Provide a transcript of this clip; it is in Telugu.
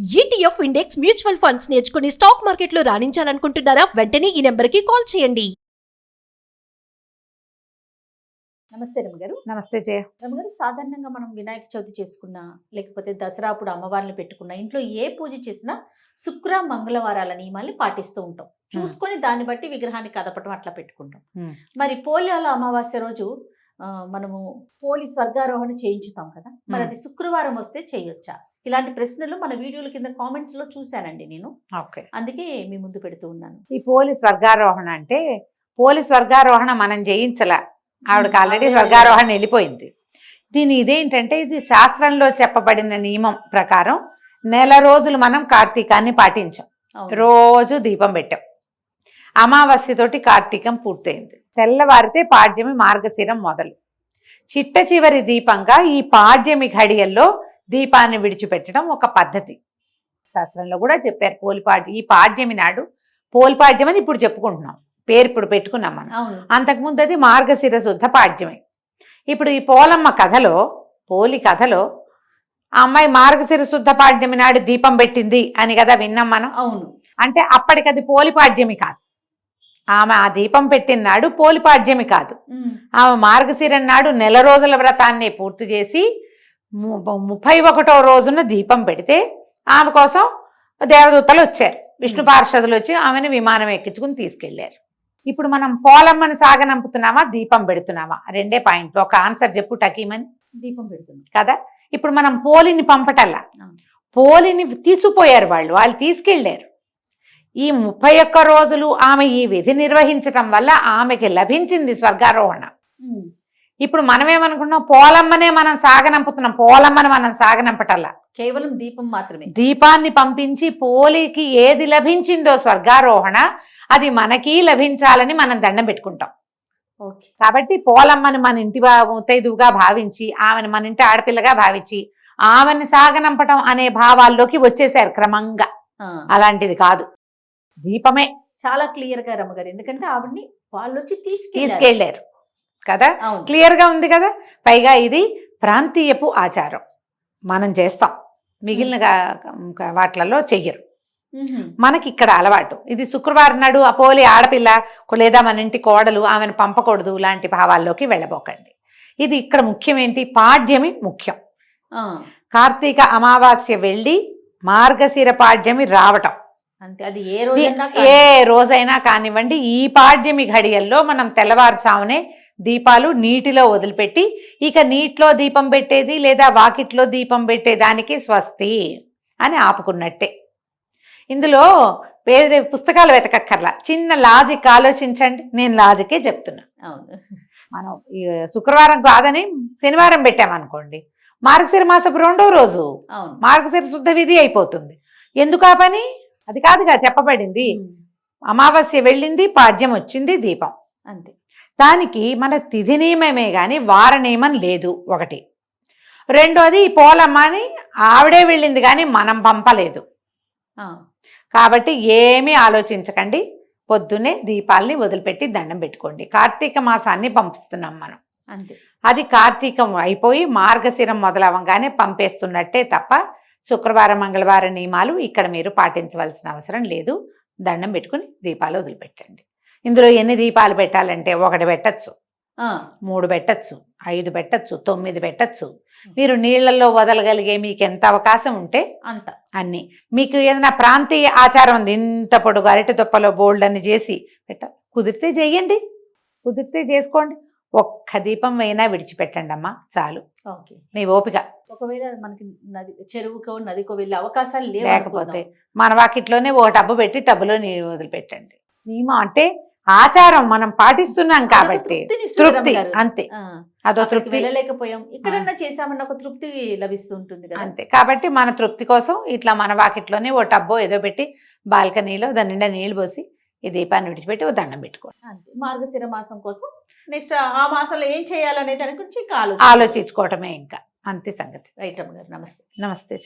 ఈటీఎఫ్ ఇండెక్స్ మ్యూచువల్ ఫండ్స్ నేర్చుకుని స్టాక్ మార్కెట్లో రాణించాలనుకుంటున్నారా? వెంటనే ఈ నెంబర్కి కాల్ చేయండి. నమస్తే రమగారు. నమస్తే జయ. రమగారు, సాధారణంగా మనం వినాయక చవితి చేసుకున్నా లేకపోతే దసరా అప్పుడు అమ్మవారిని పెట్టుకున్నా ఇంట్లో ఏ పూజ చేసినా శుక్ర మంగళవారాల నియమాల్ని పాటిస్తూ ఉంటాం. చూసుకొని దాన్ని బట్టి విగ్రహాన్ని కదపటం అట్లా పెట్టుకుంటాం. మరి పోలియాల అమావాస్య రోజు మనము పోలి స్వర్గారోహణ చేయించుతాం కదా, మరి అది శుక్రవారం వస్తే చేయొచ్చా? ఇలాంటి ప్రశ్నలు మన వీడియోల కింద కామెంట్స్ లో చూశానండి నేను. అందుకే మీ ముందు పెడుతూ ఉన్నాను. ఈ పోలి స్వర్గారోహణ అంటే పోలి స్వర్గారోహణ మనం చేయించలా, ఆవిడకి ఆల్రెడీ స్వర్గారోహణ వెళ్ళిపోయింది. దీని ఇదేంటంటే ఇది శాస్త్రంలో చెప్పబడిన నియమం ప్రకారం నెల రోజులు మనం కార్తీకాన్ని పాటించాం. రోజు దీపం పెట్టాం. అమావాస్యతోటి కార్తీకం పూర్తయింది. తెల్లవారితే పాడ్యమి మార్గశిరం మొదలు. చిట్ట చివరి దీపంగా ఈ పాడ్యమి ఘడియల్లో దీపాన్ని విడిచిపెట్టడం ఒక పద్ధతి. శాస్త్రంలో కూడా చెప్పారు పోలిపాడ్యం. ఈ పాడ్యమి నాడు పోలిపాడ్యం అని ఇప్పుడు చెప్పుకుంటున్నాం, పేరు ఇప్పుడు పెట్టుకున్నాం మనం. అంతకుముందు అది మార్గశిర శుద్ధ పాడ్యమే. ఇప్పుడు ఈ పోలమ్మ కథలో, పోలి కథలో ఆ అమ్మాయి మార్గశిర శుద్ధ పాడ్యమి నాడు దీపం పెట్టింది అని కదా విన్నాం మనం. అవును. అంటే అప్పటికి అది పోలిపాడ్యమి కాదు. ఆమె ఆ దీపం పెట్టిన నాడు పోలిపాడ్యమి కాదు. ఆమె మార్గశిరం నాడు నెల రోజుల వ్రతాన్ని పూర్తి చేసి 31వ రోజున దీపం పెడితే ఆమె కోసం దేవదూతలు వచ్చారు, విష్ణు పార్షదులు వచ్చి ఆమెను విమానం ఎక్కించుకుని తీసుకెళ్లారు. ఇప్పుడు మనం పోలమ్మని సాగనంపుతున్నామా, దీపం పెడుతున్నామా? రెండే పాయింట్లు. ఒక ఆన్సర్ చెప్పు టకీమని. దీపం పెడుతున్నాం కదా. ఇప్పుడు మనం పోలిని పంపటల్లా, పోలిని తీసుకుపోయారు వాళ్ళు తీసుకెళ్లారు. ఈ 31 రోజులు ఆమె ఈ విధి నిర్వహించటం వల్ల ఆమెకి లభించింది స్వర్గారోహణ. ఇప్పుడు మనమేమనుకున్నాం, పోలమ్మనే మనం సాగనంపుతున్నాం. పోలమ్మని మనం సాగనంపటల్లా, కేవలం దీపం మాత్రమే. దీపాన్ని పంపించి పోలికి ఏది లభించిందో స్వర్గారోహణ, అది మనకి లభించాలని మనం దండం పెట్టుకుంటాం. కాబట్టి పోలమ్మని మన ఇంటి ముత్తైదువుగా భావించి, ఆమెను మన ఇంటి ఆడపిల్లగా భావించి ఆమెను సాగనంపటం అనే భావాల్లోకి వచ్చేసారు క్రమంగా. అలాంటిది కాదు, దీపమే. చాలా క్లియర్ గా రమ్మగారు, ఎందుకంటే ఆవిడ్ని వాళ్ళు వచ్చి తీసుకెళ్లారు కదా, క్లియర్ గా ఉంది కదా. పైగా ఇది ప్రాంతీయపు ఆచారం, మనం చేస్తాం, మిగిలిన వాటిలలో చెయ్యరు. మనకి ఇక్కడ అలవాటు. ఇది శుక్రవారం నాడు అపోలి ఆడపిల్ల లేదా మన ఇంటి కోడలు ఆమెను పంపకూడదు లాంటి భావాల్లోకి వెళ్ళబోకండి. ఇది ఇక్కడ ముఖ్యం ఏంటి, పాడ్యమి ముఖ్యం. కార్తీక అమావాస్య వెళ్ళి మార్గశిర పాడ్యమి రావటం. అంతే, అది ఏ రోజైనా కానివ్వండి. ఈ పాడ్యమి ఘడియల్లో మనం తెల్లవారుజామునే దీపాలు నీటిలో వదిలిపెట్టి, ఇక నీటిలో దీపం పెట్టేది లేదా వాకిట్లో దీపం పెట్టేదానికి స్వస్తి అని ఆపుకున్నట్టే. ఇందులో వేరే పుస్తకాలు వెతకక్కర్లా, చిన్న లాజిక్ ఆలోచించండి. నేను లాజికే చెప్తున్నా. మనం శుక్రవారం కాదని శనివారం పెట్టామనుకోండి, మార్గశిర మాసపు 2వ రోజు మార్గశిర శుద్ధ విధి అయిపోతుంది. ఎందుకు ఆ పని? అది కాదుగా చెప్పబడింది. అమావాస్య వెళ్ళింది, పాడ్యం వచ్చింది, దీపం. అంతే. దానికి మన తిథి నియమమే కానీ వార నియమం లేదు, ఒకటి. రెండోది, పోలమ్మని ఆవిడే వెళ్ళింది కానీ మనం పంపలేదు. కాబట్టి ఏమీ ఆలోచించకండి, పొద్దున్నే దీపాలని వదిలిపెట్టి దండం పెట్టుకోండి. కార్తీక మాసాన్ని పంపిస్తున్నాం మనం. అంతే. అది కార్తీకం అయిపోయి మార్గశిరం మొదలవగానే పంపేస్తున్నట్టే తప్ప శుక్రవారం మంగళవారం నియమాలు ఇక్కడ మీరు పాటించవలసిన అవసరం లేదు. దండం పెట్టుకుని దీపాలు వదిలిపెట్టండి. ఇందులో ఎన్ని దీపాలు పెట్టాలంటే 1 పెట్టచ్చు, 3 పెట్టచ్చు, 5 పెట్టచ్చు, 9 పెట్టచ్చు. మీరు నీళ్లలో వదలగలిగే మీకు ఎంత అవకాశం ఉంటే అంత అన్ని. మీకు ఏదైనా ప్రాంతీయ ఆచారం ఉంది, ఇంత పొడుగు అరటి దుప్పలో బోల్డ్ అని చేసి కుదిరితే చెయ్యండి, కుదిరితే చేసుకోండి. ఒక్క దీపం అయినా విడిచిపెట్టండి అమ్మా, చాలు. నీ ఓపిక. ఒకవేళ మనకి చెరువుకో నదికో వెళ్ళే అవకాశాలు లేకపోతే మన వాకిట్లోనే ఒక టబ్బు పెట్టి టబ్బులో నీరు వదిలిపెట్టండి. నియమం అంటే ఆచారం మనం పాటిస్తున్నాం కాబట్టి తృప్తి, అంతే. అదో తృప్తి. వెళ్ళలేకపోయాం, ఇక్కడన్నా చేసామన్న ఒక తృప్తి లభిస్తుంటుంది కదా, అంతే. కాబట్టి మన తృప్తి కోసం ఇట్లా మన వాకిట్లోనే ఓ టబ్బో ఏదో పెట్టి బాల్కనీలో దాని నిండా నీళ్లు పోసి ఈ దీపాన్ని విడిచిపెట్టి ఓ దండం పెట్టుకోండి. అంతే. మార్గశిర మాసం కోసం నెక్స్ట్ ఆ మాసంలో ఏం చేయాలనే దాని గురించి ఆలోచించుకోవటమే ఇంకా, అంతే సంగతి. రైట్ రమ్మ గారు, నమస్తే. నమస్తే.